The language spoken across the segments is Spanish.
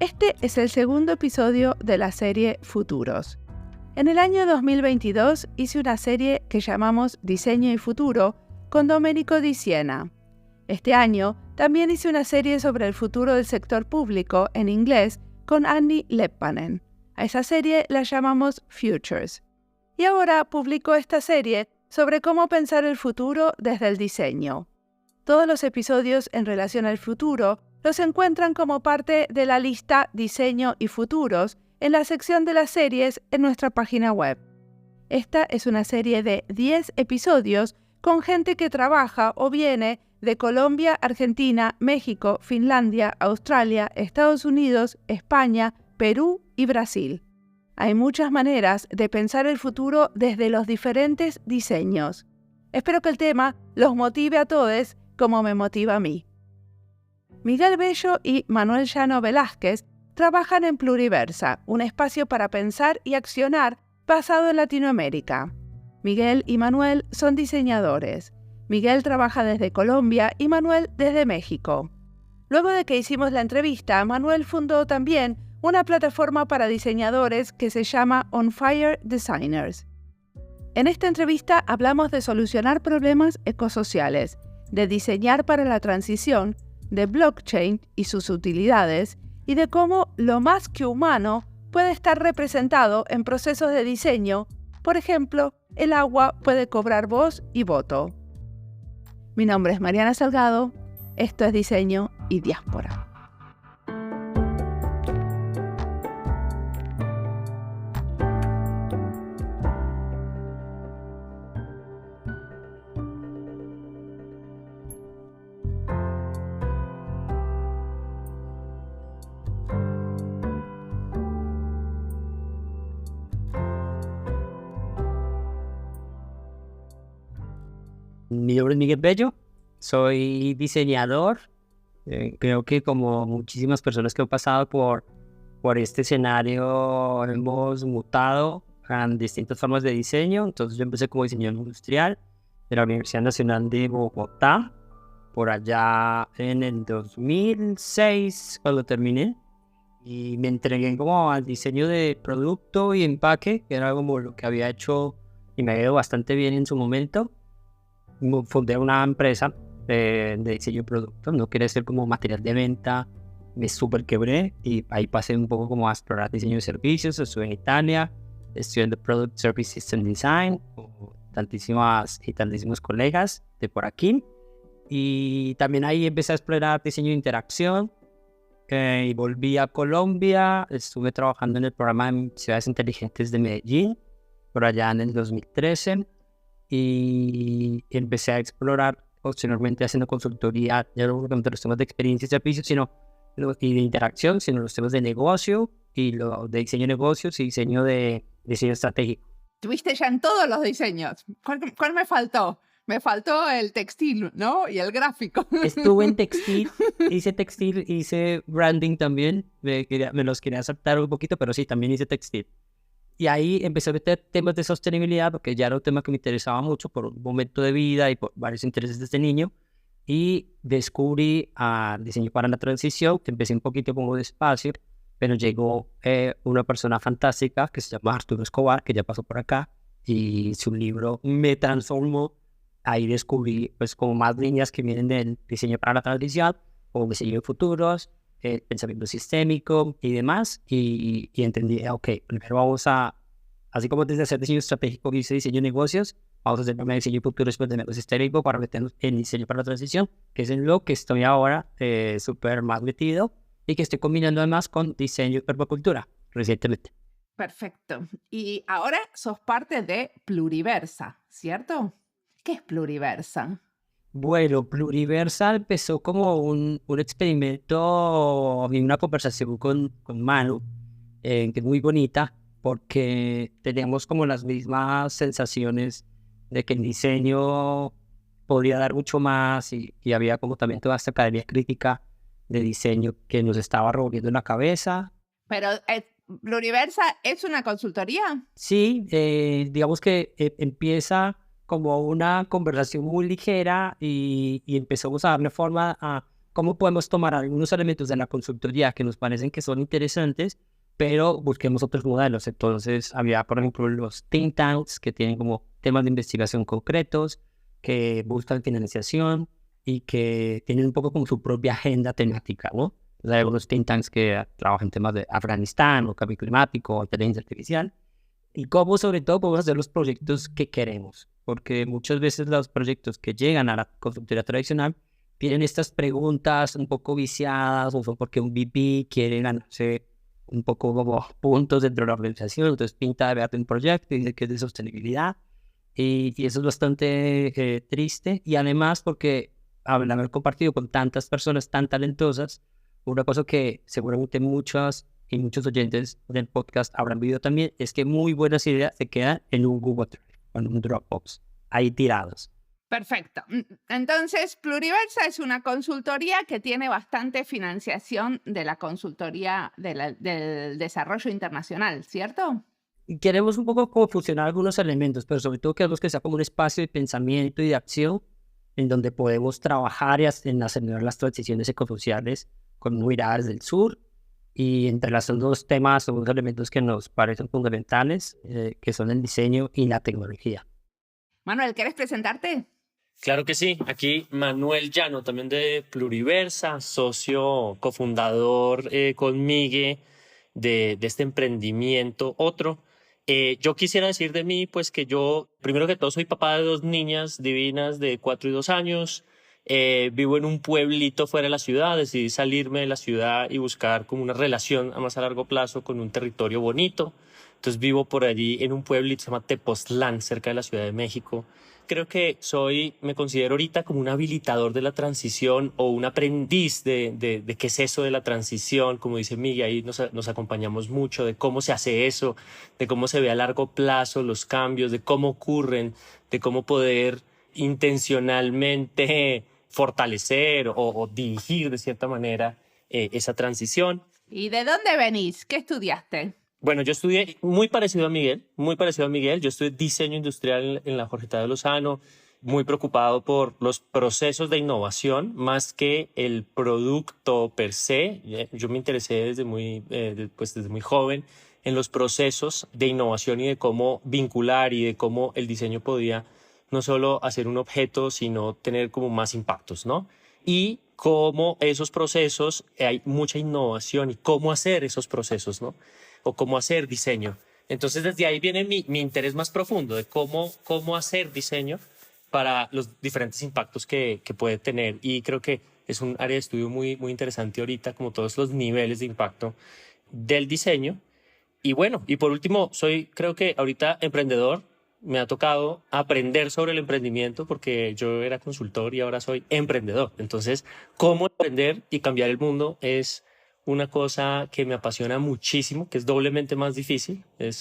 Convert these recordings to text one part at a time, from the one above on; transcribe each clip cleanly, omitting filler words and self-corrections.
Este es el segundo episodio de la serie Futuros. En el año 2022 hice una serie que llamamos Diseño y Futuro con Domenico Di Siena. Este año también hice una serie sobre el futuro del sector público en inglés con Anni Leppänen. A esa serie la llamamos Futures. Y ahora publico esta serie sobre cómo pensar el futuro desde el diseño. Todos los episodios en relación al futuro los encuentran como parte de la lista Diseño y Futuros en la sección de las series en nuestra página web. Esta es una serie de 10 episodios con gente que trabaja o viene de Colombia, Argentina, México, Finlandia, Australia, Estados Unidos, España, Perú y Brasil. Hay muchas maneras de pensar el futuro desde los diferentes diseños. Espero que el tema los motive a todos como me motiva a mí. Miguel Bello y Manuel Llano Velázquez trabajan en Pluriversa, un espacio para pensar y accionar basado en Latinoamérica. Miguel y Manuel son diseñadores. Miguel trabaja desde Colombia y Manuel desde México. Luego de que hicimos la entrevista, Manuel fundó también una plataforma para diseñadores que se llama On Fire Designers. En esta entrevista hablamos de solucionar problemas ecosociales, de diseñar para la transición, de blockchain y sus utilidades, y de cómo lo más que humano puede estar representado en procesos de diseño. Por ejemplo, el agua puede cobrar voz y voto. Mi nombre es Mariana Salgado, esto es Diseño y Diáspora. Mi nombre es Miguel Bello, soy diseñador. Creo que como muchísimas personas que han pasado por este escenario hemos mutado en distintas formas de diseño. Entonces yo empecé como diseñador industrial de la Universidad Nacional de Bogotá, por allá en el 2006 cuando terminé, y me entregué como al diseño de producto y empaque, que era como lo que había hecho y me ha ido bastante bien en su momento. Fundé una empresa de diseño de productos, no quería ser como material de venta, me súper quebré y ahí pasé un poco como a explorar diseño de servicios. Estuve en Italia estudiando Product Service System Design con tantísimos colegas de por aquí, y también ahí empecé a explorar diseño de interacción. Y volví a Colombia, estuve trabajando en el programa de Ciudades Inteligentes de Medellín por allá en el 2013. Y empecé a explorar posteriormente haciendo consultoría, ya no únicamente los temas de experiencia y servicios, y de interacción, sino los temas de negocio y lo de diseño de negocios y diseño estratégico. Estuviste ya en todos los diseños. ¿Cuál me faltó? Me faltó el textil, ¿no? Y el gráfico. Estuve en textil, hice branding también, me los quería saltar un poquito, pero sí, también hice textil. Y ahí empecé a meter temas de sostenibilidad, porque ya era un tema que me interesaba mucho por un momento de vida y por varios intereses desde niño. Y descubrí diseño para la transición, que empecé un poquito como despacio, pero llegó una persona fantástica que se llama Arturo Escobar, que ya pasó por acá, y su libro me transformó. Ahí descubrí pues como más líneas que vienen del diseño para la transición, o diseño de futuros, pensamiento sistémico y demás, y entendí, ok, primero vamos así como desde hacer diseño estratégico y diseño de negocios, vamos a hacer primero diseño de futuro, después de negocio sistémico, para meternos en diseño para la transición, que es en lo que estoy ahora súper más metido, y que estoy combinando además con diseño y permacultura recientemente. Perfecto. Y ahora sos parte de Pluriversa, ¿cierto? ¿Qué es Pluriversa? Bueno, Pluriversa empezó como un experimento y una conversación con Manu, que es muy bonita, porque teníamos como las mismas sensaciones de que el diseño podría dar mucho más, y había como también toda esta academia crítica de diseño que nos estaba revolviendo en la cabeza. Pero Pluriversa es una consultoría. Sí, digamos que empieza como una conversación muy ligera y empezamos a darle forma a cómo podemos tomar algunos elementos de la consultoría que nos parecen que son interesantes, pero busquemos otros modelos. Entonces, había, por ejemplo, los think tanks que tienen como temas de investigación concretos, que buscan financiación y que tienen un poco como su propia agenda temática, ¿no? O sea, hay algunos think tanks que trabajan en temas de Afganistán, o cambio climático, o inteligencia artificial, y cómo sobre todo podemos hacer los proyectos que queremos, porque muchas veces los proyectos que llegan a la consultoría tradicional tienen estas preguntas un poco viciadas, o son porque un VP quiere ganarse un poco como puntos dentro de la organización, entonces pinta de verde un proyecto y dice que es de sostenibilidad, y eso es bastante triste, y además porque al haber compartido con tantas personas tan talentosas, una cosa que seguramente muchas y muchos oyentes del podcast habrán visto también, es que muy buenas ideas se quedan en un Google Drive, en un Dropbox, ahí tirados. Perfecto. Entonces, Pluriversa es una consultoría que tiene bastante financiación de la consultoría del desarrollo internacional, ¿cierto? Y queremos un poco como fusionar algunos elementos, pero sobre todo queremos que sea como un espacio de pensamiento y de acción en donde podemos trabajar en acelerar las transiciones ecosociales con miradas del sur y entrelazando dos temas o dos elementos que nos parecen fundamentales, que son el diseño y la tecnología. Manuel, ¿quieres presentarte? Claro que sí, aquí Manuel Llano, también de Pluriversa, socio cofundador con Migue de este emprendimiento. Yo quisiera decir de mí, pues que yo, primero que todo, soy papá de 2 niñas divinas de 4 y 2 años. Vivo en un pueblito fuera de la ciudad, decidí salirme de la ciudad y buscar como una relación a más a largo plazo con un territorio bonito. Entonces vivo por allí en un pueblito que se llama Tepoztlán, cerca de la Ciudad de México. Creo que me considero ahorita como un habilitador de la transición o un aprendiz de qué es eso de la transición. Como dice Miguel, ahí nos acompañamos mucho de cómo se hace eso, de cómo se ve a largo plazo los cambios, de cómo ocurren, de cómo poder intencionalmente fortalecer o dirigir de cierta manera esa transición. ¿Y de dónde venís? ¿Qué estudiaste? Bueno, yo estudié muy parecido a Miguel, muy parecido a Miguel. Yo estudié diseño industrial en la Jorge Tadeo Lozano, muy preocupado por los procesos de innovación más que el producto per se. Yo me interesé desde muy joven en los procesos de innovación y de cómo vincular y de cómo el diseño podía no solo hacer un objeto, sino tener como más impactos, ¿no? Y cómo esos procesos, hay mucha innovación y cómo hacer esos procesos, ¿no? O cómo hacer diseño. Entonces, desde ahí viene mi interés más profundo de cómo hacer diseño para los diferentes impactos que puede tener. Y creo que es un área de estudio muy, muy interesante ahorita, como todos los niveles de impacto del diseño. Y bueno, y por último, creo que ahorita emprendedor. Me ha tocado aprender sobre el emprendimiento porque yo era consultor y ahora soy emprendedor. Entonces, cómo emprender y cambiar el mundo es una cosa que me apasiona muchísimo, que es doblemente más difícil que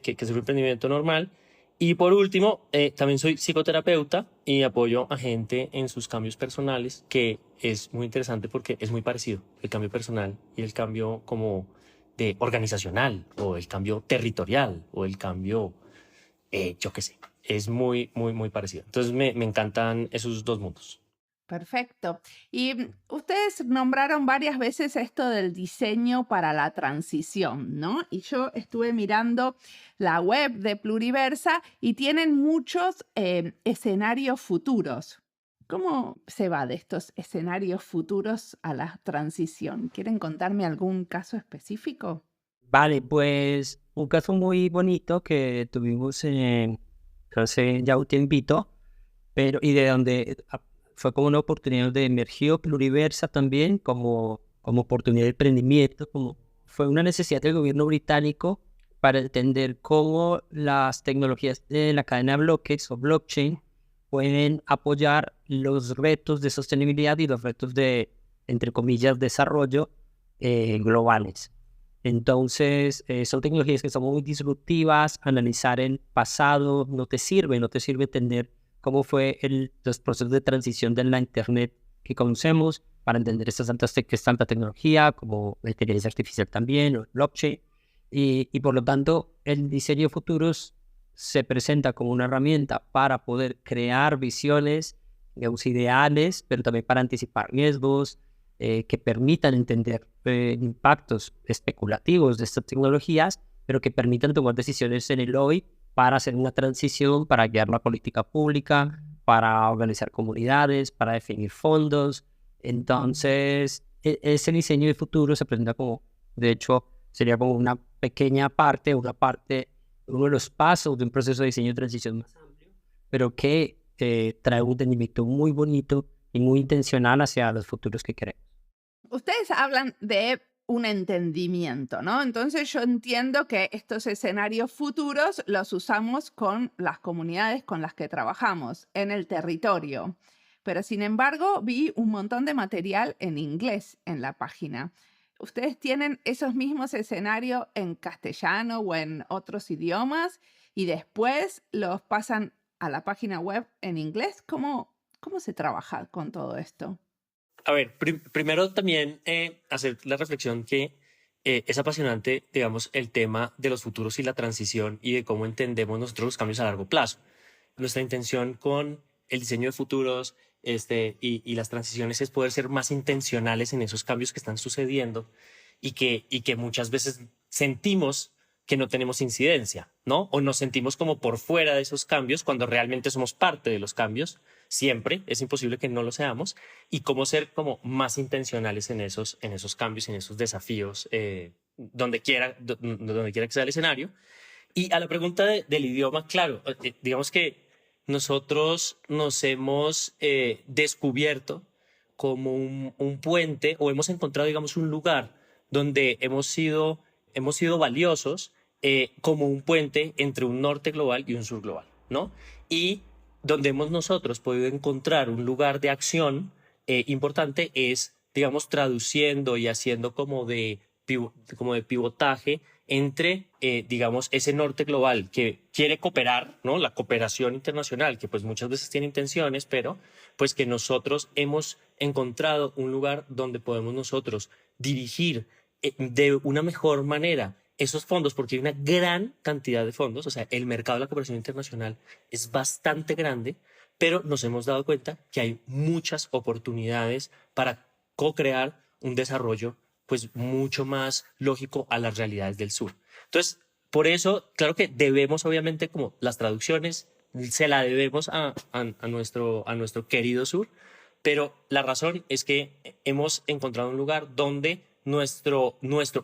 es un emprendimiento normal. Y por último, también soy psicoterapeuta y apoyo a gente en sus cambios personales, que es muy interesante porque es muy parecido el cambio personal y el cambio como de organizacional o el cambio territorial o el cambio yo qué sé, es muy, muy, muy parecido. Entonces me encantan esos 2 mundos. Perfecto. Y ustedes nombraron varias veces esto del diseño para la transición, ¿no? Y yo estuve mirando la web de Pluriversa y tienen muchos escenarios futuros. ¿Cómo se va de estos escenarios futuros a la transición? ¿Quieren contarme algún caso específico? Vale, pues un caso muy bonito que tuvimos hace ya un tiempito, y de donde fue como una oportunidad de emergió Pluriversa también como oportunidad de emprendimiento, fue una necesidad del gobierno británico para entender cómo las tecnologías de la cadena de bloques o blockchain pueden apoyar los retos de sostenibilidad y los retos de, entre comillas, desarrollo globales. Entonces, son tecnologías que son muy disruptivas. Analizar el pasado no te sirve entender cómo fue los procesos de transición de la Internet que conocemos para entender esta tecnología, como la inteligencia artificial también, o el blockchain. Y por lo tanto, el diseño de futuros se presenta como una herramienta para poder crear visiones digamos, ideales, pero también para anticipar riesgos, que permitan entender impactos especulativos de estas tecnologías, pero que permitan tomar decisiones en el hoy para hacer una transición, para guiar la política pública, para organizar comunidades, para definir fondos. Entonces, ese diseño de futuro se presenta como, de hecho, sería como una pequeña parte, uno de los pasos de un proceso de diseño de transición más amplio, pero que trae un entendimiento muy bonito y muy intencional hacia los futuros que queremos. Ustedes hablan de un entendimiento, ¿no? Entonces yo entiendo que estos escenarios futuros los usamos con las comunidades con las que trabajamos en el territorio. Pero sin embargo, vi un montón de material en inglés en la página. ¿Ustedes tienen esos mismos escenarios en castellano o en otros idiomas y después los pasan a la página web en inglés? ¿Cómo se trabaja con todo esto? A ver, primero también hacer la reflexión que es apasionante, digamos, el tema de los futuros y la transición y de cómo entendemos nosotros los cambios a largo plazo. Nuestra intención con el diseño de futuros y las transiciones es poder ser más intencionales en esos cambios que están sucediendo y que muchas veces sentimos que no tenemos incidencia, ¿no? O nos sentimos como por fuera de esos cambios cuando realmente somos parte de los cambios. Siempre es imposible que no lo seamos, y cómo ser como más intencionales en esos cambios, en esos desafíos, donde quiera que sea el escenario. Y a la pregunta del idioma, claro, digamos que nosotros nos hemos descubierto como un puente, o hemos encontrado, digamos, un lugar donde hemos sido valiosos como un puente entre un norte global y un sur global, ¿no? Y donde hemos nosotros podido encontrar un lugar de acción importante es, digamos, traduciendo y haciendo como de pivotaje entre, digamos, ese norte global que quiere cooperar, ¿no? La cooperación internacional, que pues muchas veces tiene intenciones, pero pues que nosotros hemos encontrado un lugar donde podemos nosotros dirigir de una mejor manera esos fondos, porque hay una gran cantidad de fondos, o sea, el mercado de la cooperación internacional es bastante grande, pero nos hemos dado cuenta que hay muchas oportunidades para co-crear un desarrollo pues mucho más lógico a las realidades del sur. Entonces, por eso, claro que debemos, obviamente, como las traducciones, se la debemos a nuestro querido sur, pero la razón es que hemos encontrado un lugar donde nuestro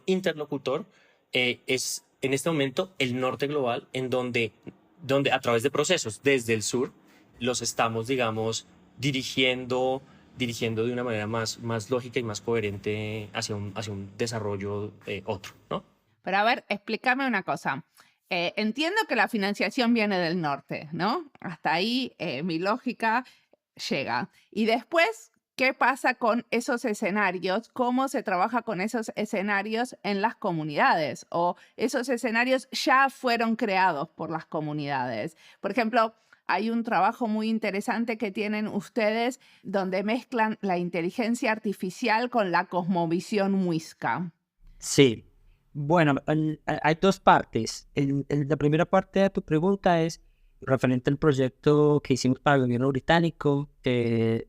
interlocutor es en este momento el norte global, en donde a través de procesos desde el sur los estamos, digamos, dirigiendo de una manera más lógica y más coherente hacia un desarrollo otro, ¿no? Pero a ver, explícame una cosa. Entiendo que la financiación viene del norte, ¿no? Hasta ahí mi lógica llega. Y después, ¿qué pasa con esos escenarios? ¿Cómo se trabaja con esos escenarios en las comunidades? ¿O esos escenarios ya fueron creados por las comunidades? Por ejemplo, hay un trabajo muy interesante que tienen ustedes donde mezclan la inteligencia artificial con la cosmovisión muisca. Sí. Bueno, hay dos partes. La primera parte de tu pregunta es referente al proyecto que hicimos para el gobierno británico.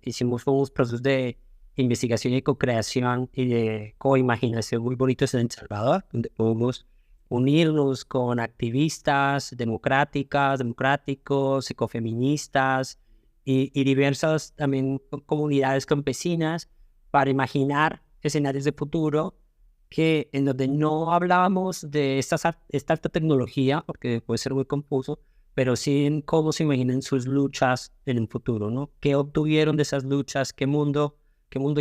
Hicimos unos procesos de investigación y co-creación y de co-imaginación muy bonitos en El Salvador, donde podemos unirnos con activistas democráticos, ecofeministas y diversas también comunidades campesinas para imaginar escenarios de futuro en donde no hablábamos de esta alta tecnología, porque puede ser muy confuso, pero sí en cómo se imaginan sus luchas en el futuro, ¿no? ¿Qué obtuvieron de esas luchas? ¿Qué mundo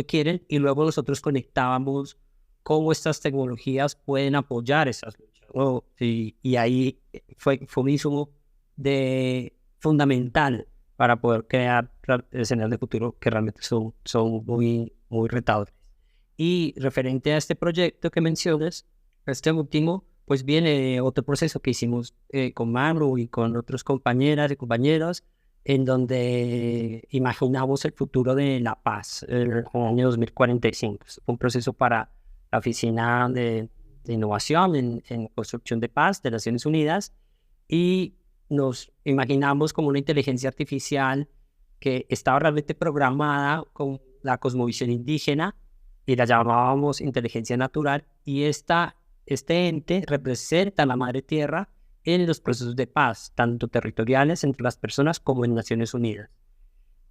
quieren? Y luego nosotros conectábamos cómo estas tecnologías pueden apoyar esas luchas, ¿no? Y ahí fue un insumo fundamental para poder crear escenarios de futuro que realmente son muy, muy retadores. Y referente a este proyecto que mencionas, este último, pues viene otro proceso que hicimos con Manu y con otros compañeras y compañeros, en donde imaginamos el futuro de la paz, el año 2045. Es un proceso para la Oficina de Innovación en Construcción de Paz de Naciones Unidas, y nos imaginamos como una inteligencia artificial que estaba realmente programada con la cosmovisión indígena y la llamábamos inteligencia natural, y este ente representa a la Madre Tierra en los procesos de paz, tanto territoriales entre las personas como en Naciones Unidas.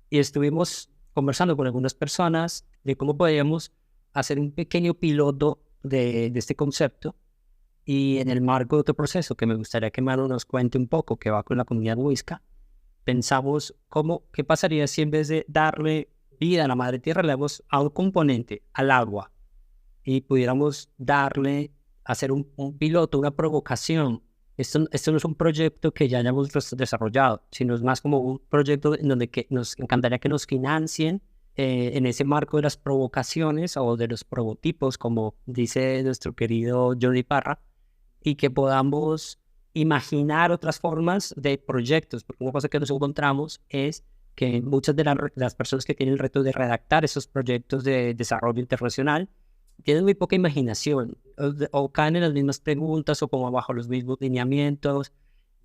Y estuvimos conversando con algunas personas de cómo podíamos hacer un pequeño piloto de este concepto, y en el marco de otro proceso que me gustaría que Manu nos cuente un poco, que va con la comunidad muisca, pensamos qué pasaría si en vez de darle vida a la Madre Tierra le damos a un componente, al agua, y pudiéramos hacer un piloto, una provocación. Esto no es un proyecto que ya hayamos desarrollado, sino es más como un proyecto en donde nos encantaría que nos financien en ese marco de las provocaciones o de los prototipos, como dice nuestro querido Johnny Parra, y que podamos imaginar otras formas de proyectos, porque una cosa que nos encontramos es que muchas de las personas que tienen el reto de redactar esos proyectos de desarrollo internacional tienen muy poca imaginación, o caen en las mismas preguntas o como bajo los mismos lineamientos,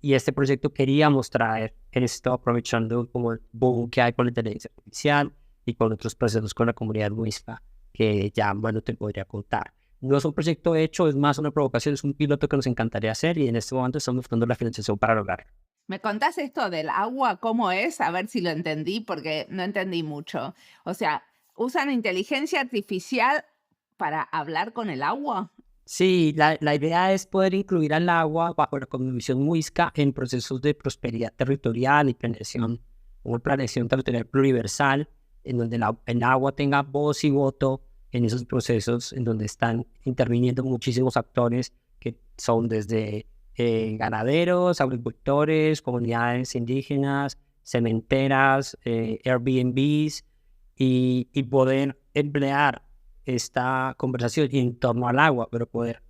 y este proyecto queríamos traer esto aprovechando como el boom que hay con la inteligencia artificial y con otros procesos con la comunidad muisca que ya, bueno, te podría contar. No es un proyecto hecho, es más una provocación, es un piloto que nos encantaría hacer, y en este momento estamos buscando la financiación para lograrlo. ¿Me contás esto del agua? ¿Cómo es? A ver si lo entendí, porque no entendí mucho. O sea, ¿usan inteligencia artificial para hablar con el agua? Sí, la idea es poder incluir al agua bajo la cosmovisión muisca en procesos de prosperidad territorial y planeación, una planeación territorial pluriversal, en donde el agua tenga voz y voto en esos procesos, en donde están interviniendo muchísimos actores que son desde ganaderos, agricultores, comunidades indígenas, cementeras, Airbnbs, y poder emplear esta conversación en torno al agua, pero poder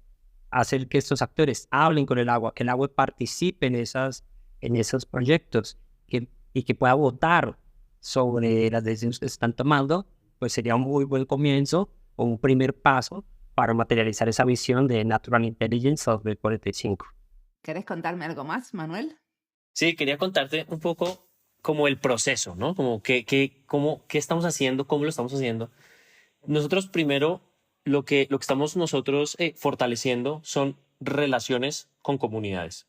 hacer que estos actores hablen con el agua, que el agua participe en esos proyectos, y que pueda votar sobre las decisiones que se están tomando, pues sería un muy buen comienzo o un primer paso para materializar esa visión de Natural Intelligence 2045. ¿Querés contarme algo más, Manuel? Sí, quería contarte un poco como el proceso, ¿no? Como qué estamos haciendo, cómo lo estamos haciendo. Nosotros primero, lo que estamos nosotros fortaleciendo son relaciones con comunidades,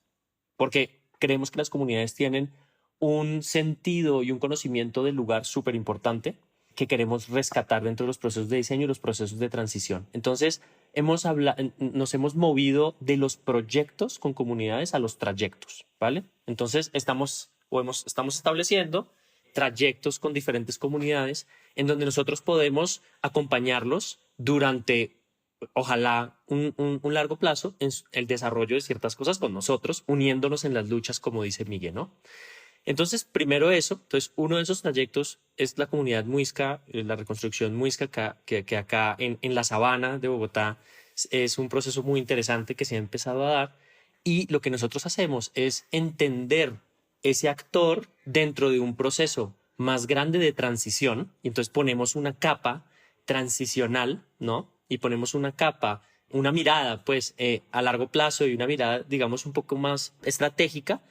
porque creemos que las comunidades tienen un sentido y un conocimiento del lugar súper importante que queremos rescatar dentro de los procesos de diseño y los procesos de transición. Entonces, nos hemos movido de los proyectos con comunidades a los trayectos, ¿vale? Entonces, estamos estableciendo trayectos con diferentes comunidades en donde nosotros podemos acompañarlos durante, ojalá, un largo plazo en el desarrollo de ciertas cosas con nosotros, uniéndonos en las luchas, como dice Miguel, ¿no? Entonces, primero eso. Entonces, uno de esos trayectos es la comunidad muisca, la reconstrucción muisca, que acá en la sabana de Bogotá es un proceso muy interesante que se ha empezado a dar. Y lo que nosotros hacemos es entender ese actor dentro de un proceso más grande de transición. Y entonces ponemos una capa transicional, ¿no? Y ponemos una capa, una mirada, pues, a largo plazo, y una mirada, digamos, un poco más estratégica,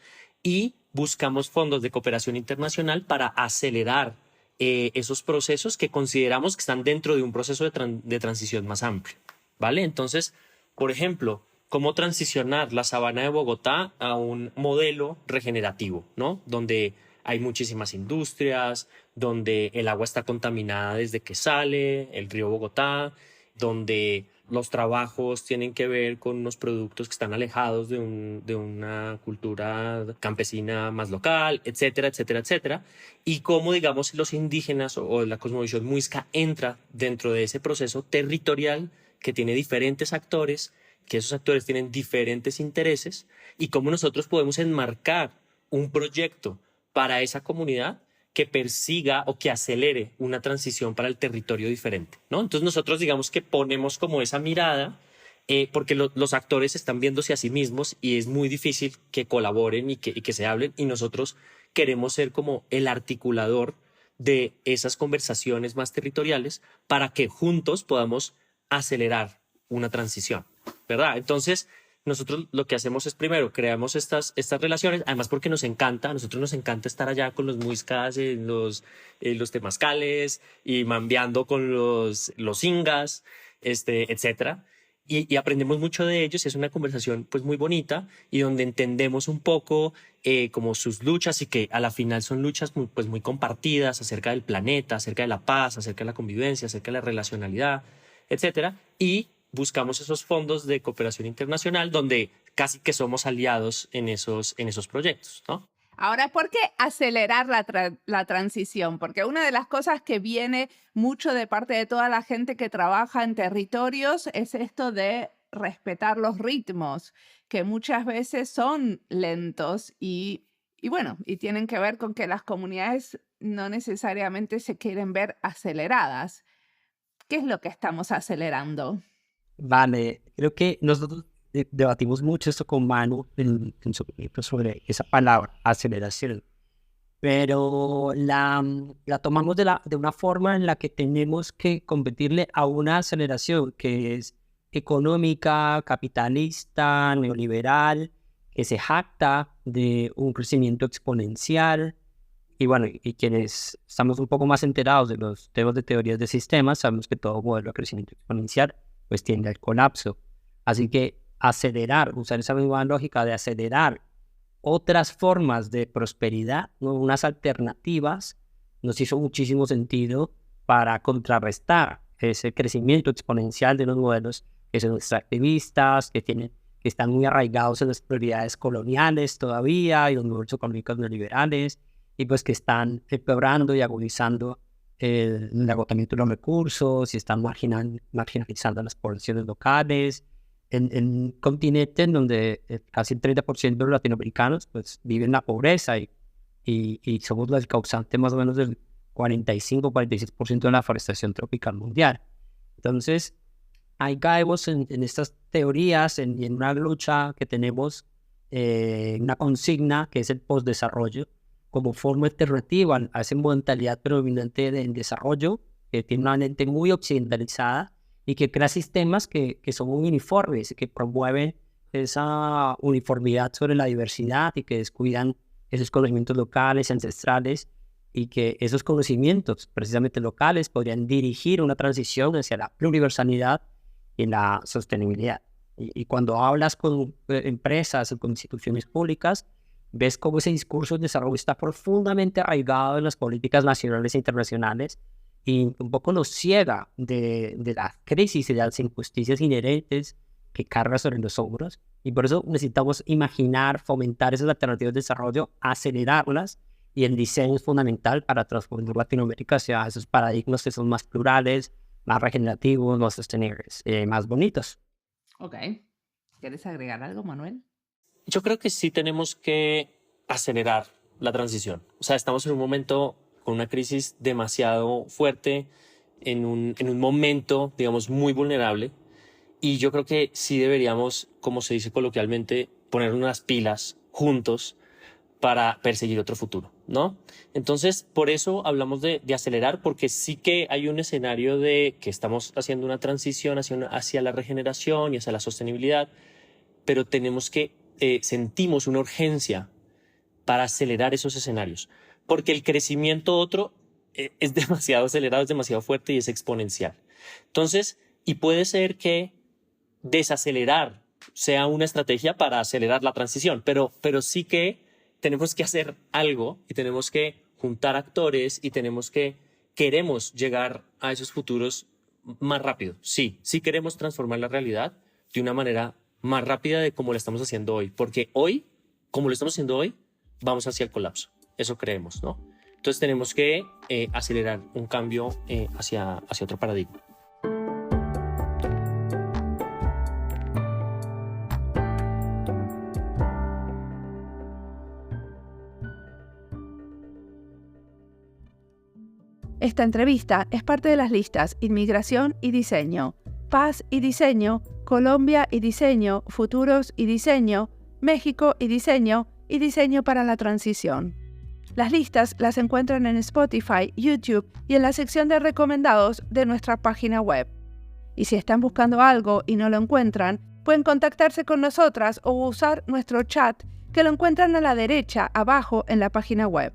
y buscamos fondos de cooperación internacional para acelerar esos procesos que consideramos que están dentro de un proceso de transición más amplio, ¿vale? Entonces, por ejemplo, cómo transicionar la sabana de Bogotá a un modelo regenerativo, ¿no? Donde hay muchísimas industrias, donde el agua está contaminada desde que sale el río Bogotá, donde los trabajos tienen que ver con unos productos que están alejados de una cultura campesina más local, etcétera, etcétera, etcétera. Y cómo, digamos, los indígenas o la cosmovisión muisca entra dentro de ese proceso territorial que tiene diferentes actores, que esos actores tienen diferentes intereses, y cómo nosotros podemos enmarcar un proyecto para esa comunidad que persiga o que acelere una transición para el territorio diferente, ¿no? Entonces nosotros, digamos, que ponemos como esa mirada, porque los actores están viéndose a sí mismos y es muy difícil que colaboren y que se hablen, y nosotros queremos ser como el articulador de esas conversaciones más territoriales para que juntos podamos acelerar una transición, ¿verdad? Entonces, nosotros lo que hacemos es primero creamos estas relaciones, además porque a nosotros nos encanta estar allá con los muiscas en los temazcales y mambeando con los ingas, etcétera. Y aprendemos mucho de ellos, y es una conversación pues muy bonita y donde entendemos un poco como sus luchas, y que a la final son luchas muy compartidas acerca del planeta, acerca de la paz, acerca de la convivencia, acerca de la relacionalidad, etcétera. Y buscamos esos fondos de cooperación internacional donde casi que somos aliados en esos proyectos, ¿no? Ahora, ¿por qué acelerar la transición? Porque una de las cosas que viene mucho de parte de toda la gente que trabaja en territorios es esto de respetar los ritmos, que muchas veces son lentos y tienen que ver con que las comunidades no necesariamente se quieren ver aceleradas. ¿Qué es lo que estamos acelerando? Vale, creo que nosotros debatimos mucho esto con Manu en su libro sobre esa palabra, aceleración, pero la tomamos de una forma en la que tenemos que competirle a una aceleración que es económica, capitalista, neoliberal, que se jacta de un crecimiento exponencial. Y bueno, y quienes estamos un poco más enterados de los temas de teorías de sistemas, sabemos que todo modelo de crecimiento exponencial pues tiende al colapso. Así que usar esa misma lógica de acelerar otras formas de prosperidad, ¿no? Unas alternativas, nos hizo muchísimo sentido para contrarrestar ese crecimiento exponencial de los modelos que son extractivistas, que están muy arraigados en las prioridades coloniales todavía y los modelos económicos neoliberales, y pues que están empeorando y agudizando el agotamiento de los recursos y están marginalizando a las poblaciones locales. En un continente en donde casi el 30% de los latinoamericanos pues viven en la pobreza y somos el causante más o menos del 45-46% de la deforestación tropical mundial. Entonces, ahí caemos en estas teorías, en una lucha que tenemos, una consigna que es el postdesarrollo, como forma alternativa a esa mentalidad predominante del desarrollo, que tiene una lente muy occidentalizada y que crea sistemas que son muy uniformes y que promueven esa uniformidad sobre la diversidad y que descuidan esos conocimientos locales, ancestrales, y que esos conocimientos precisamente locales podrían dirigir una transición hacia la pluriversalidad y la sostenibilidad. Y cuando hablas con empresas o con instituciones públicas, ves cómo ese discurso de desarrollo está profundamente arraigado en las políticas nacionales e internacionales y un poco nos ciega de la crisis y de las injusticias inherentes que carga sobre los hombros. Y por eso necesitamos imaginar, fomentar esas alternativas de desarrollo, acelerarlas, y el diseño es fundamental para transformar Latinoamérica hacia esos paradigmas que son más plurales, más regenerativos, más sostenibles, más bonitos. Ok. ¿Quieres agregar algo, Manuel? Yo creo que sí tenemos que acelerar la transición. O sea, estamos en un momento con una crisis demasiado fuerte, en un momento, digamos, muy vulnerable. Y yo creo que sí deberíamos, como se dice coloquialmente, poner unas pilas juntos para perseguir otro futuro, ¿no? Entonces, por eso hablamos de acelerar, porque sí que hay un escenario de que estamos haciendo una transición hacia la regeneración y hacia la sostenibilidad, pero tenemos que sentimos una urgencia para acelerar esos escenarios, porque el crecimiento otro es demasiado acelerado, es demasiado fuerte y es exponencial. Entonces, y puede ser que desacelerar sea una estrategia para acelerar la transición, pero sí que tenemos que hacer algo y tenemos que juntar actores y queremos llegar a esos futuros más rápido. Sí queremos transformar la realidad de una manera más rápida de como lo estamos haciendo hoy, porque hoy, como lo estamos haciendo hoy, vamos hacia el colapso. Eso creemos, ¿no? Entonces tenemos que acelerar un cambio hacia otro paradigma. Esta entrevista es parte de las listas Inmigración y Diseño, Paz y Diseño, Colombia y Diseño, Futuros y Diseño, México y Diseño para la Transición. Las listas las encuentran en Spotify, YouTube y en la sección de recomendados de nuestra página web. Y si están buscando algo y no lo encuentran, pueden contactarse con nosotras o usar nuestro chat, que lo encuentran a la derecha, abajo en la página web.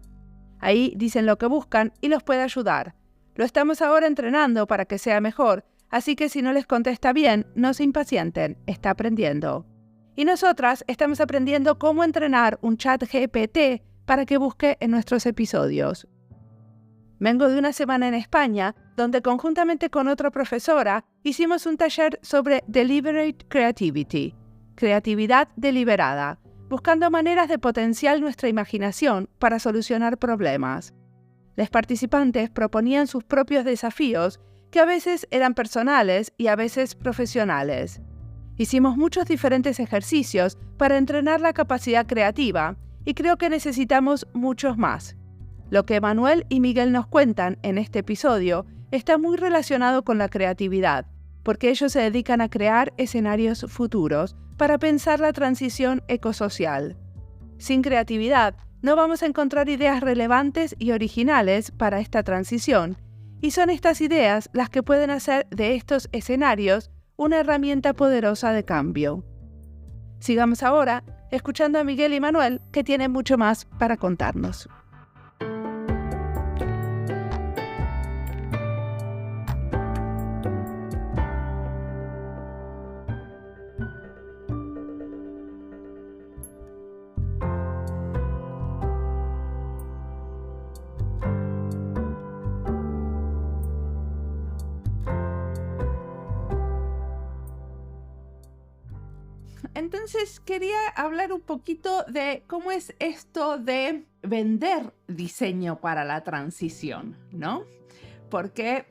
Ahí dicen lo que buscan y los puede ayudar. Lo estamos ahora entrenando para que sea mejor, así que si no les contesta bien, no se impacienten, está aprendiendo. Y nosotras estamos aprendiendo cómo entrenar un chat GPT para que busque en nuestros episodios. Vengo de una semana en España, donde conjuntamente con otra profesora hicimos un taller sobre Deliberate Creativity, creatividad deliberada, buscando maneras de potenciar nuestra imaginación para solucionar problemas. Los participantes proponían sus propios desafíos, que a veces eran personales y a veces profesionales. Hicimos muchos diferentes ejercicios para entrenar la capacidad creativa y creo que necesitamos muchos más. Lo que Manuel y Miguel nos cuentan en este episodio está muy relacionado con la creatividad, porque ellos se dedican a crear escenarios futuros para pensar la transición ecosocial. Sin creatividad, no vamos a encontrar ideas relevantes y originales para esta transición, y son estas ideas las que pueden hacer de estos escenarios una herramienta poderosa de cambio. Sigamos ahora escuchando a Miguel y Manuel, que tienen mucho más para contarnos. Entonces quería hablar un poquito de cómo es esto de vender diseño para la transición, ¿no? Porque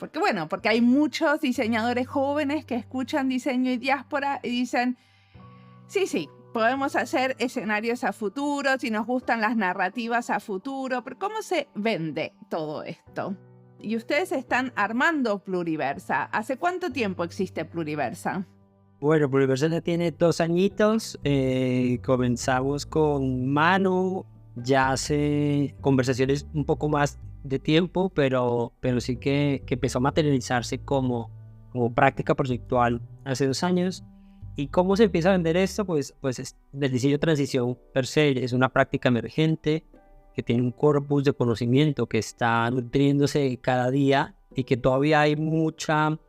hay muchos diseñadores jóvenes que escuchan diseño y diáspora y dicen, sí, podemos hacer escenarios a futuro, si nos gustan las narrativas a futuro, pero ¿cómo se vende todo esto? Y ustedes están armando Pluriversa. ¿Hace cuánto tiempo existe Pluriversa? Bueno, Pluriversa ya tiene 2 añitos. Comenzamos con Manu, ya hace conversaciones un poco más de tiempo, pero sí que empezó a materializarse como práctica proyectual hace 2 años. ¿Y cómo se empieza a vender esto? Pues el diseño de transición per se es una práctica emergente que tiene un corpus de conocimiento que está nutriéndose cada día y que todavía hay mucha...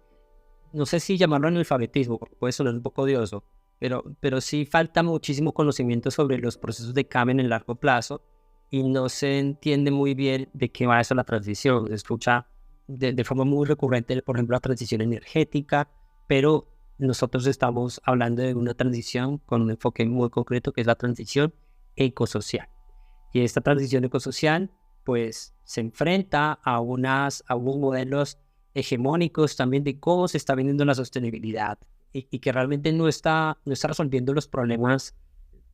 No sé si llamarlo analfabetismo, porque puede sonar un poco odioso, pero sí falta muchísimo conocimiento sobre los procesos de cambio en el largo plazo y no se entiende muy bien de qué va eso la transición. Se escucha de forma muy recurrente, por ejemplo, la transición energética, pero nosotros estamos hablando de una transición con un enfoque muy concreto que es la transición ecosocial. Y esta transición ecosocial pues se enfrenta a unos modelos hegemónicos también de cómo se está vendiendo la sostenibilidad y que realmente no está resolviendo los problemas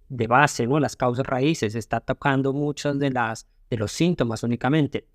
de base, ¿no? Las causas raíces, está tocando muchos de los síntomas únicamente.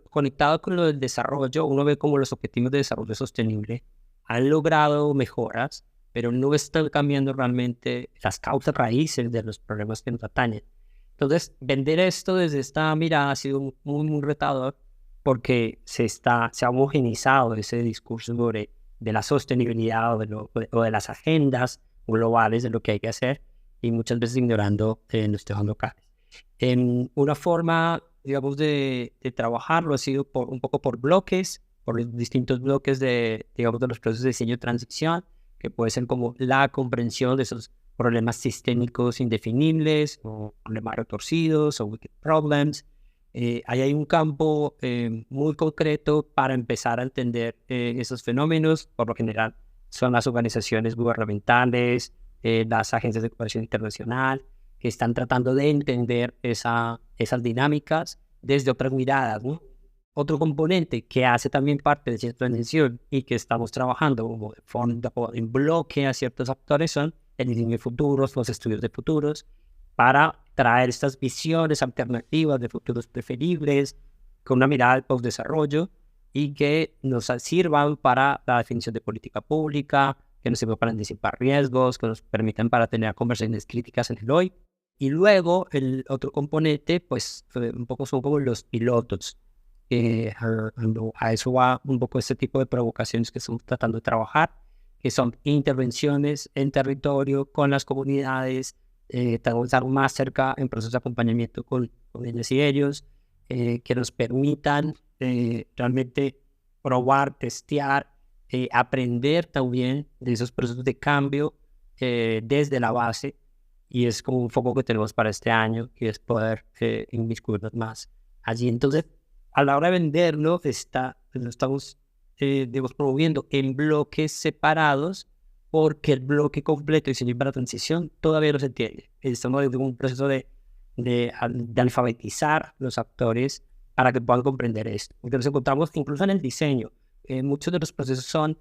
Conectado con lo del desarrollo, uno ve como los objetivos de desarrollo sostenible han logrado mejoras, pero no están cambiando realmente las causas raíces de los problemas que nos atañen. Entonces, vender esto desde esta mirada ha sido muy, muy retador, porque se ha homogenizado ese discurso de la sostenibilidad o de las agendas globales de lo que hay que hacer y muchas veces ignorando los temas locales. Una forma, digamos, de trabajarlo ha sido un poco por bloques, por los distintos bloques de los procesos de diseño de transición, que puede ser como la comprensión de esos problemas sistémicos indefinibles o problemas retorcidos o wicked problems. Ahí hay un campo muy concreto para empezar a entender esos fenómenos. Por lo general son las organizaciones gubernamentales, las agencias de cooperación internacional, que están tratando de entender esas dinámicas desde otras miradas, ¿no? Otro componente que hace también parte de cierta transición y que estamos trabajando como en bloque a ciertos actores son el diseño de futuros, los estudios de futuros, para traer estas visiones alternativas de futuros preferibles con una mirada al post-desarrollo y que nos sirvan para la definición de política pública, que nos sirvan para anticipar riesgos, que nos permitan para tener conversaciones críticas en el hoy. Y luego el otro componente, pues un poco son como los pilotos. A eso va un poco este tipo de provocaciones que estamos tratando de trabajar, que son intervenciones en territorio con las comunidades, estar más cerca en procesos de acompañamiento con ellas y ellos, que nos permitan realmente probar, testear, aprender también de esos procesos de cambio desde la base, y es como un foco que tenemos para este año, que es poder inmiscuirnos más allí. Entonces, a la hora de venderlo, lo estamos digamos, promoviendo en bloques separados, porque el bloque completo de diseño para transición todavía no se entiende. Estamos en un proceso de alfabetizar los actores para que puedan comprender esto. Entonces encontramos que incluso en el diseño, muchos de los procesos son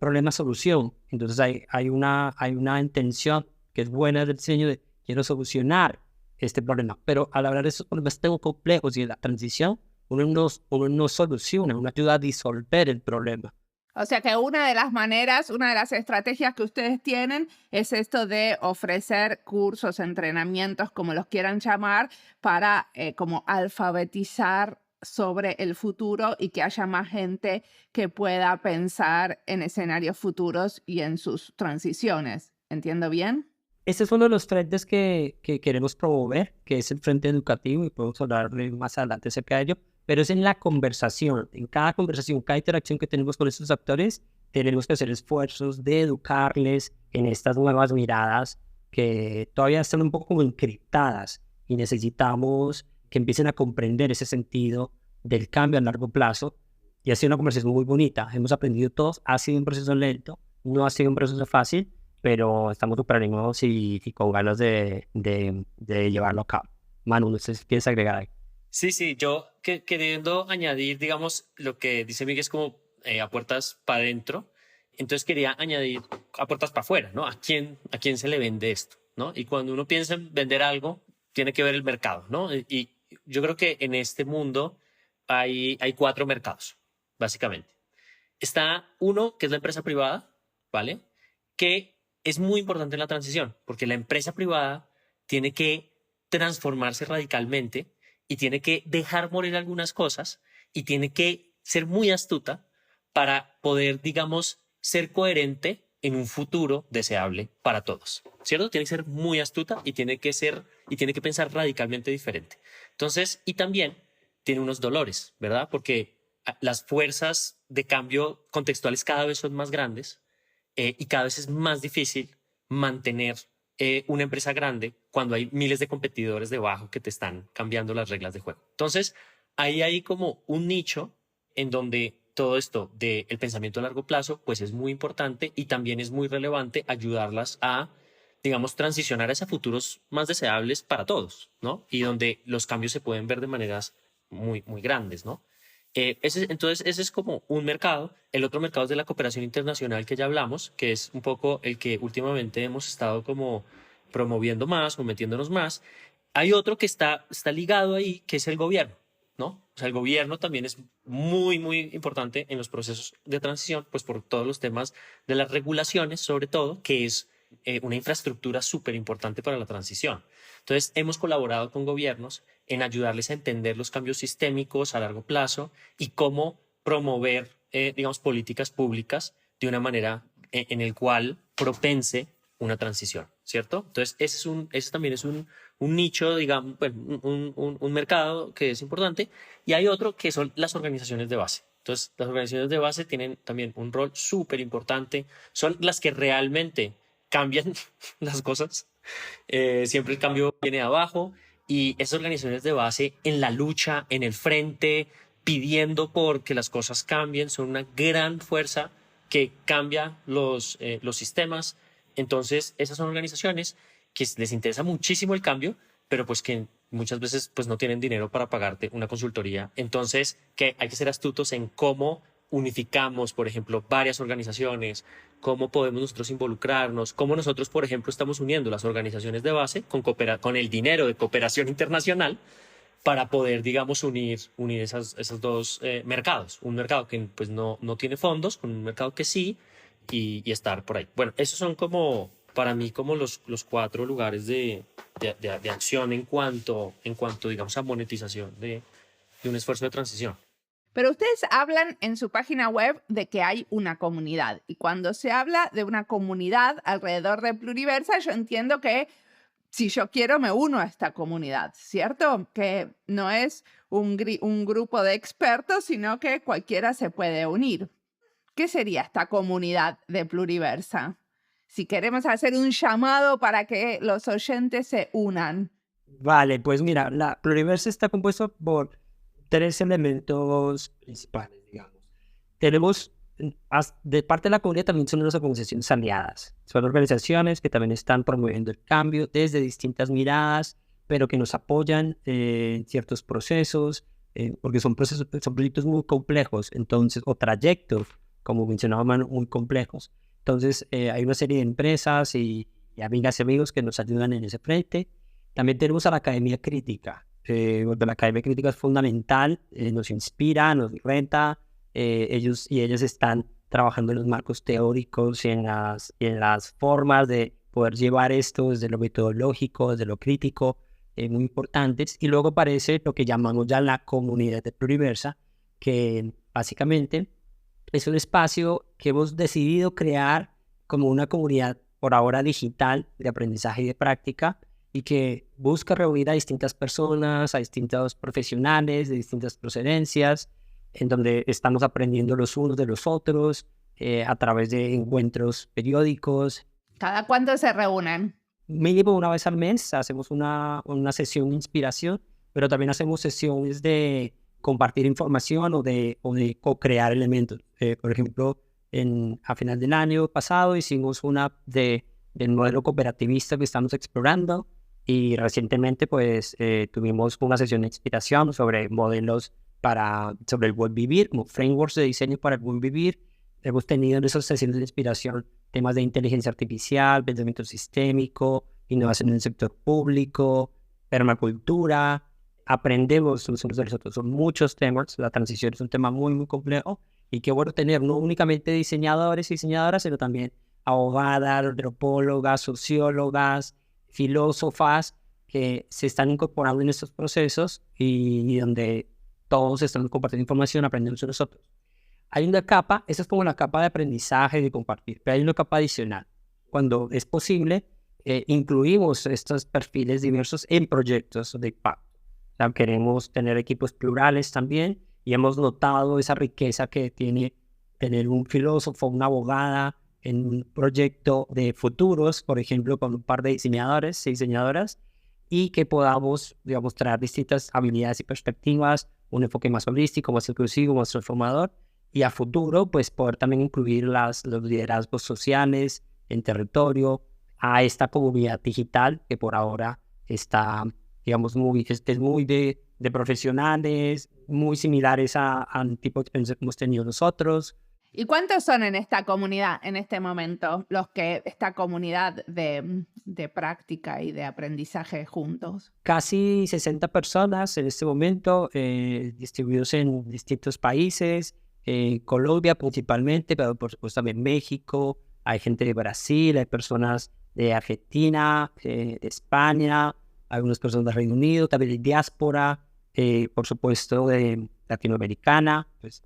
problema-solución. Entonces hay una intención que es buena del diseño de quiero solucionar este problema, pero al hablar de esos problemas tan complejos y de la transición, uno no soluciona, uno ayuda a disolver el problema. O sea que una de las maneras, una de las estrategias que ustedes tienen es esto de ofrecer cursos, entrenamientos, como los quieran llamar, para como alfabetizar sobre el futuro y que haya más gente que pueda pensar en escenarios futuros y en sus transiciones. ¿Entiendo bien? Este es uno de los frentes que queremos promover, que es el frente educativo, y podemos hablar más adelante acerca de ello, pero es en la conversación, en cada conversación, cada interacción que tenemos con estos actores, tenemos que hacer esfuerzos de educarles en estas nuevas miradas que todavía están un poco como encriptadas, y necesitamos que empiecen a comprender ese sentido del cambio a largo plazo. Y ha sido una conversación muy bonita, hemos aprendido todos, ha sido un proceso lento, no ha sido un proceso fácil, pero estamos súper animados y con ganas de llevarlo a cabo. Manu, no sé si quieres agregar algo. Sí, yo queriendo añadir, digamos, lo que dice Miguel es como a puertas para adentro, entonces quería añadir a puertas para afuera, ¿no? ¿A quién se le vende esto, ¿no? Y cuando uno piensa en vender algo, tiene que ver el mercado, ¿no? Y yo creo que en este mundo hay 4 mercados, básicamente. Está uno, que es la empresa privada, ¿vale? Que es muy importante en la transición, porque la empresa privada tiene que transformarse radicalmente y tiene que dejar morir algunas cosas y tiene que ser muy astuta para poder, digamos, ser coherente en un futuro deseable para todos, ¿cierto? Tiene que ser muy astuta y tiene que pensar radicalmente diferente. Entonces, y también tiene unos dolores, ¿verdad? Porque las fuerzas de cambio contextuales cada vez son más grandes y cada vez es más difícil mantener una empresa grande cuando hay miles de competidores debajo que te están cambiando las reglas de juego. Entonces, ahí hay como un nicho en donde todo esto del pensamiento a largo plazo pues es muy importante y también es muy relevante ayudarlas a, digamos, transicionar hacia futuros más deseables para todos, ¿no? Y donde los cambios se pueden ver de maneras muy, muy grandes, ¿no? Entonces, ese es como un mercado. El otro mercado es de la cooperación internacional que ya hablamos, que es un poco el que últimamente hemos estado como promoviendo más o metiéndonos más. Hay otro que está ligado ahí, que es el gobierno, ¿no? O sea, el gobierno también es muy, muy importante en los procesos de transición, pues por todos los temas de las regulaciones, sobre todo, que es una infraestructura súper importante para la transición. Entonces, hemos colaborado con gobiernos en ayudarles a entender los cambios sistémicos a largo plazo y cómo promover, digamos, políticas públicas de una manera en el cual propense una transición, ¿cierto? Entonces, ese también es un nicho, digamos, bueno, un mercado que es importante. Y hay otro que son las organizaciones de base. Entonces, las organizaciones de base tienen también un rol súper importante. Son las que realmente cambian las cosas. Siempre el cambio viene de abajo y esas organizaciones de base en la lucha, en el frente, pidiendo por que las cosas cambien, son una gran fuerza que cambia los sistemas. Entonces, esas son organizaciones que les interesa muchísimo el cambio, pero pues que muchas veces pues no tienen dinero para pagarte una consultoría. Entonces, que hay que ser astutos en cómo unificamos, por ejemplo, varias organizaciones, cómo podemos nosotros involucrarnos, cómo nosotros, por ejemplo, estamos uniendo las organizaciones de base con el dinero de cooperación internacional para poder, digamos, unir esos dos mercados. Un mercado que pues no tiene fondos, con un mercado que sí, y estar por ahí. Bueno, esos son como, para mí, como los 4 lugares de acción en cuanto, digamos, a monetización de un esfuerzo de transición. Pero ustedes hablan en su página web de que hay una comunidad. Y cuando se habla de una comunidad alrededor de Pluriversa, yo entiendo que si yo quiero me uno a esta comunidad, ¿cierto? Que no es un grupo de expertos, sino que cualquiera se puede unir. ¿Qué sería esta comunidad de Pluriversa? Si queremos hacer un llamado para que los oyentes se unan. Vale, pues mira, la Pluriversa está compuesto por 3 elementos principales, digamos. Tenemos, de parte de la comunidad también son unas organizaciones aliadas. Son organizaciones que también están promoviendo el cambio desde distintas miradas, pero que nos apoyan en ciertos procesos, porque son proyectos muy complejos, entonces, o trayectos, como mencionaban, muy complejos. Entonces, hay una serie de empresas y amigas y amigos que nos ayudan en ese frente. También tenemos a la Academia Crítica. Porque la Academia Crítica es fundamental, nos inspira, nos reta. Ellos y ellas están trabajando en los marcos teóricos y en las formas de poder llevar esto desde lo metodológico, desde lo crítico, muy importantes. Y luego aparece lo que llamamos ya la comunidad de Pluriversa, que básicamente es un espacio que hemos decidido crear como una comunidad por ahora digital de aprendizaje y de práctica, y que busca reunir a distintas personas, a distintos profesionales de distintas procedencias, en donde estamos aprendiendo los unos de los otros a través de encuentros periódicos. ¿Cada cuánto se reúnen? Mínimo una vez al mes hacemos una sesión de inspiración, pero también hacemos sesiones de compartir información o de co-crear elementos. Por ejemplo, a final del año pasado hicimos una del modelo cooperativista que estamos explorando, y recientemente pues tuvimos una sesión de inspiración sobre modelos sobre el buen vivir, como frameworks de diseño para el buen vivir. Hemos tenido en esas sesiones de inspiración temas de inteligencia artificial, pensamiento sistémico, innovación en el sector público, permacultura. Aprendemos los unos de los otros. Son muchos temas. La transición es un tema muy, muy complejo, y qué bueno tener no únicamente diseñadores y diseñadoras, sino también abogadas, antropólogas, sociólogas, filósofas que se están incorporando en estos procesos y donde todos están compartiendo información, aprendemos de nosotros. Hay una capa, esa es como la capa de aprendizaje, de compartir, pero hay una capa adicional. Cuando es posible, incluimos estos perfiles diversos en proyectos de impacto. O sea, queremos tener equipos plurales también, y hemos notado esa riqueza que tiene tener un filósofo, una abogada en un proyecto de futuros, por ejemplo, con un par de diseñadores y diseñadoras, y que podamos, digamos, traer distintas habilidades y perspectivas, un enfoque más holístico, más inclusivo, más transformador, y a futuro, pues, poder también incluir los liderazgos sociales en territorio, a esta comunidad digital que por ahora está, digamos, es muy de profesionales, muy similares al tipo de experiencia que hemos tenido nosotros. ¿Y cuántos son en esta comunidad en este momento, esta comunidad de práctica y de aprendizaje juntos? Casi 60 personas en este momento, distribuidos en distintos países, Colombia principalmente, pero por supuesto también México, hay gente de Brasil, hay personas de Argentina, de España, algunas personas del Reino Unido, también de diáspora, por supuesto de latinoamericana, pues,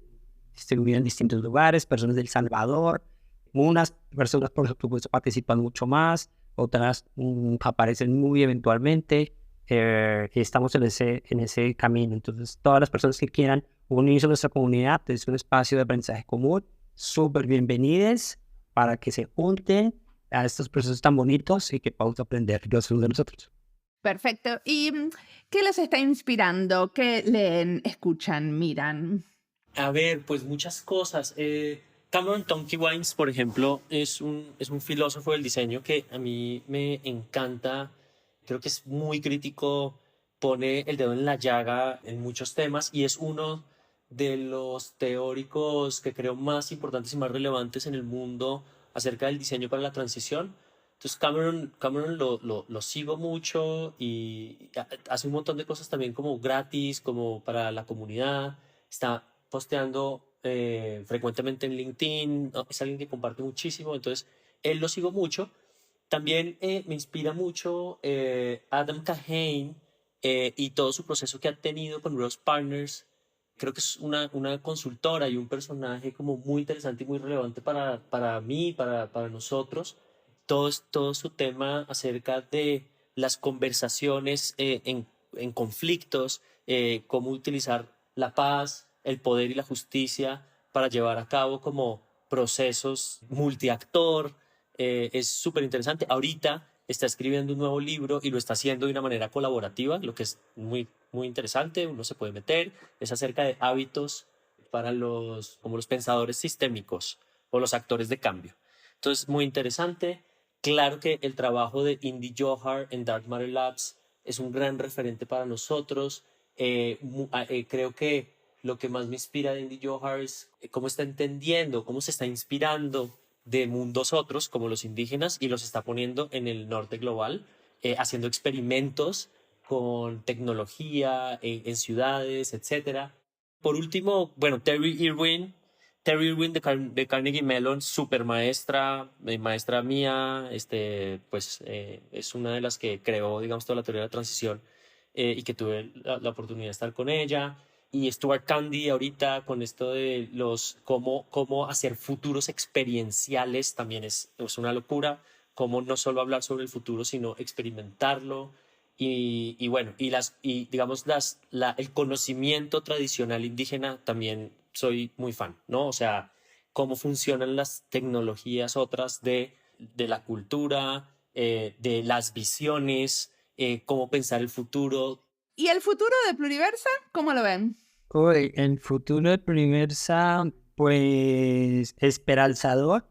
distribuidas en distintos lugares, personas de El Salvador. Unas personas, por supuesto, participan mucho más, otras aparecen muy eventualmente, y estamos en ese camino. Entonces, todas las personas que quieran unirse a nuestra comunidad, es un espacio de aprendizaje común, súper bienvenidas para que se junten a estos procesos tan bonitos y que podamos aprender los unos de nosotros. Perfecto. ¿Y qué los está inspirando? ¿Qué leen, escuchan, miran? A ver, pues muchas cosas. Cameron Tonkewines, por ejemplo, es un filósofo del diseño que a mí me encanta. Creo que es muy crítico, pone el dedo en la llaga en muchos temas, y es uno de los teóricos que creo más importantes y más relevantes en el mundo acerca del diseño para la transición. Entonces Cameron lo sigo mucho, y hace un montón de cosas también como gratis, como para la comunidad. Está posteando frecuentemente en LinkedIn, ¿no? Es alguien que comparte muchísimo, entonces él lo sigo mucho. También me inspira mucho Adam Kahane y todo su proceso que ha tenido con Rose Partners, Creo que es una consultora y un personaje como muy interesante y muy relevante para mí, para nosotros. Todo su tema acerca de las conversaciones en conflictos, cómo utilizar la paz, el poder y la justicia para llevar a cabo como procesos multiactor. Es súper interesante. Ahorita está escribiendo un nuevo libro y lo está haciendo de una manera colaborativa, lo que es muy interesante. Uno se puede meter. Es acerca de hábitos para como los pensadores sistémicos o los actores de cambio. Entonces, muy interesante. Claro que el trabajo de Indy Johar en Dark Matter Labs es un gran referente para nosotros. Creo que lo que más me inspira de Indy Johar es cómo está entendiendo, cómo se está inspirando de mundos otros, como los indígenas, y los está poniendo en el norte global, haciendo experimentos con tecnología en ciudades, etcétera. Por último, bueno, Terry Irwin de Carnegie Mellon, super maestra, maestra mía, pues es una de las que creó, digamos, toda la teoría de la transición, y que tuve la oportunidad de estar con ella. Y Stuart Candy ahorita con esto de cómo hacer futuros experienciales también es una locura. Cómo no solo hablar sobre el futuro, sino experimentarlo. Y bueno, y digamos el conocimiento tradicional indígena también soy muy fan, ¿no? O sea, cómo funcionan las tecnologías otras de la cultura, de las visiones, cómo pensar el futuro. ¿Y el futuro de Pluriversa? ¿Cómo lo ven? Uy, el futuro de Pluriversa, pues esperanzador.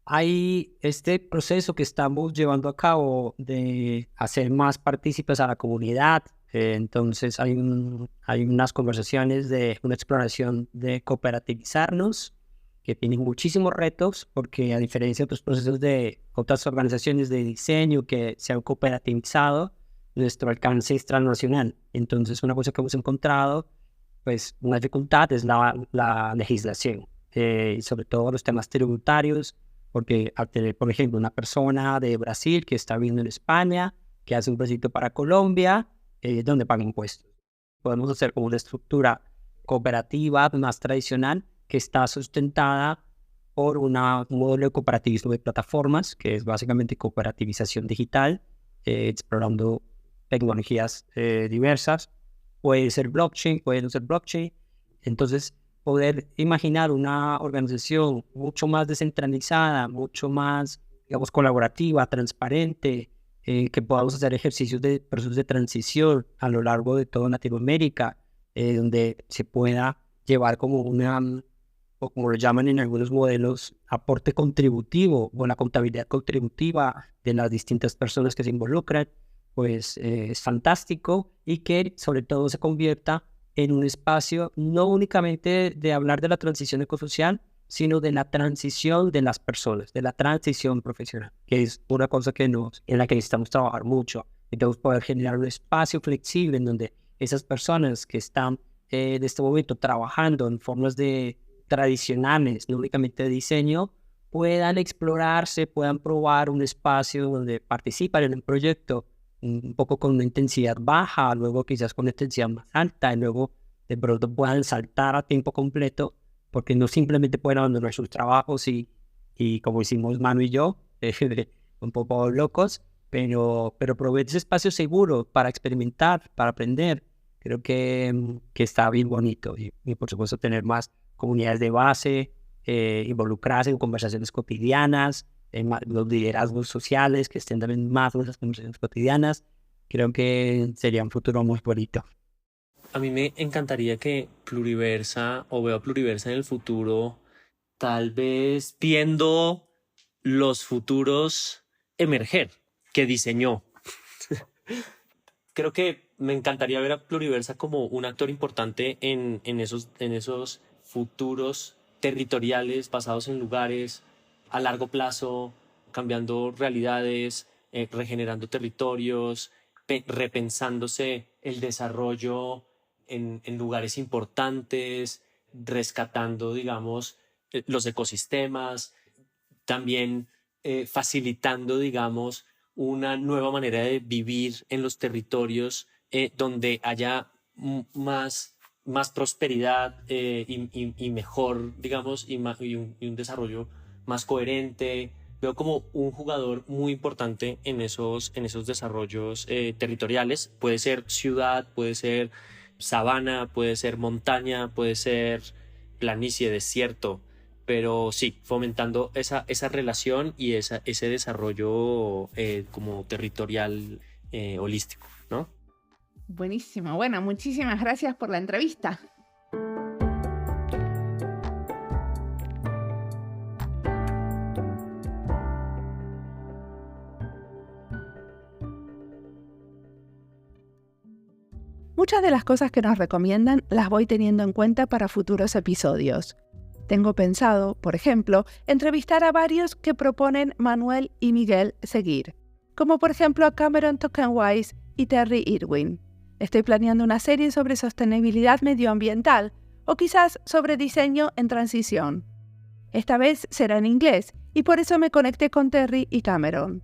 Hay este proceso que estamos llevando a cabo de hacer más partícipes a la comunidad. Entonces hay unas conversaciones de una exploración de cooperativizarnos que tienen muchísimos retos porque a diferencia de otros procesos de otras organizaciones de diseño que se han cooperativizado, nuestro alcance es transnacional. Entonces una cosa que hemos encontrado, pues una dificultad es la legislación, y sobre todo los temas tributarios porque al tener, por ejemplo, una persona de Brasil que está viviendo en España, que hace un proyecto para Colombia, donde paga impuestos. Podemos hacer como una estructura cooperativa más tradicional que está sustentada por un modelo de cooperativismo de plataformas, que es básicamente cooperativización digital, explorando tecnologías diversas. Puede ser blockchain, puede no ser blockchain. Entonces, poder imaginar una organización mucho más descentralizada, mucho más, digamos, colaborativa, transparente, que podamos hacer ejercicios de procesos de transición a lo largo de toda Latinoamérica, donde se pueda llevar como o como lo llaman en algunos modelos, aporte contributivo o la contabilidad contributiva de las distintas personas que se involucran, pues es fantástico y que sobre todo se convierta en un espacio no únicamente de hablar de la transición ecosocial, sino de la transición de las personas, de la transición profesional, que es una cosa en la que necesitamos trabajar mucho. Necesitamos poder generar un espacio flexible en donde esas personas que están en este momento trabajando en formas tradicionales, no únicamente de diseño, puedan explorarse, puedan probar un espacio donde participan en un proyecto un poco con una intensidad baja, luego quizás con una intensidad más alta, y luego de pronto puedan saltar a tiempo completo, porque no simplemente pueden abandonar sus trabajos y como hicimos Manu y yo, un poco locos, pero proveer ese espacio seguro para experimentar, para aprender. Creo que está bien bonito y por supuesto tener más comunidades de base, involucrarse en conversaciones cotidianas, los liderazgos sociales que estén también más en las conversaciones cotidianas. Creo que sería un futuro muy bonito. A mí me encantaría que Pluriversa, o veo a Pluriversa en el futuro, tal vez viendo los futuros emerger que diseñó. Creo que me encantaría ver a Pluriversa como un actor importante en esos futuros territoriales basados en lugares a largo plazo, cambiando realidades, regenerando territorios, repensándose el desarrollo en lugares importantes, rescatando, digamos, los ecosistemas, también facilitando, digamos, una nueva manera de vivir en los territorios, donde haya más más prosperidad y mejor, digamos, y un desarrollo más coherente. Veo como un jugador muy importante en esos desarrollos territoriales. Puede ser ciudad, puede ser sabana, puede ser montaña, puede ser planicie, desierto, pero sí, fomentando esa relación y ese desarrollo como territorial holístico, ¿no? Buenísimo. Bueno, muchísimas gracias por la entrevista. Muchas de las cosas que nos recomiendan las voy teniendo en cuenta para futuros episodios. Tengo pensado, por ejemplo, entrevistar a varios que proponen Manuel y Miguel seguir, como por ejemplo a Cameron Tokenwise y Terry Irwin. Estoy planeando una serie sobre sostenibilidad medioambiental o quizás sobre diseño en transición. Esta vez será en inglés y por eso me conecté con Terry y Cameron.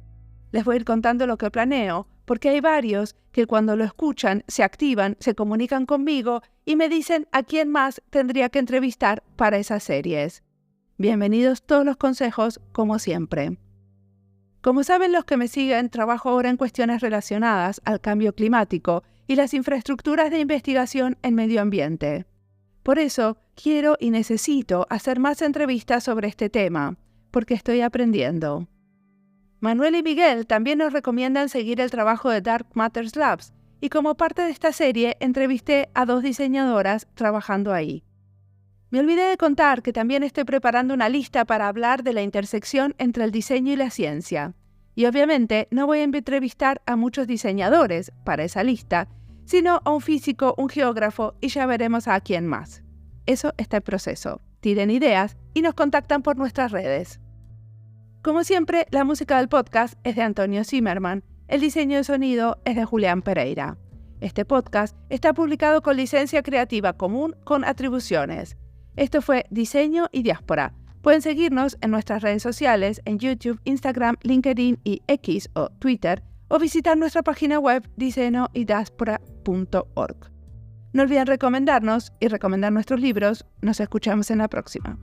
Les voy a ir contando lo que planeo, porque hay varios que cuando lo escuchan se activan, se comunican conmigo y me dicen a quién más tendría que entrevistar para esas series. Bienvenidos todos los consejos, como siempre. Como saben los que me siguen, trabajo ahora en cuestiones relacionadas al cambio climático y las infraestructuras de investigación en medio ambiente. Por eso, quiero y necesito hacer más entrevistas sobre este tema, porque estoy aprendiendo. Manuel y Miguel también nos recomiendan seguir el trabajo de Dark Matters Labs, y como parte de esta serie entrevisté a 2 diseñadoras trabajando ahí. Me olvidé de contar que también estoy preparando una lista para hablar de la intersección entre el diseño y la ciencia. Y obviamente no voy a entrevistar a muchos diseñadores para esa lista, sino a un físico, un geógrafo y ya veremos a quién más. Eso está en proceso. Tiren ideas y nos contactan por nuestras redes. Como siempre, la música del podcast es de Antonio Zimmerman, el diseño de sonido es de Julián Pereira. Este podcast está publicado con licencia creativa común con atribuciones. Esto fue Diseño y Diáspora. Pueden seguirnos en nuestras redes sociales en YouTube, Instagram, LinkedIn y X o Twitter, o visitar nuestra página web diseñoydiaspora.org. No olviden recomendarnos y recomendar nuestros libros. Nos escuchamos en la próxima.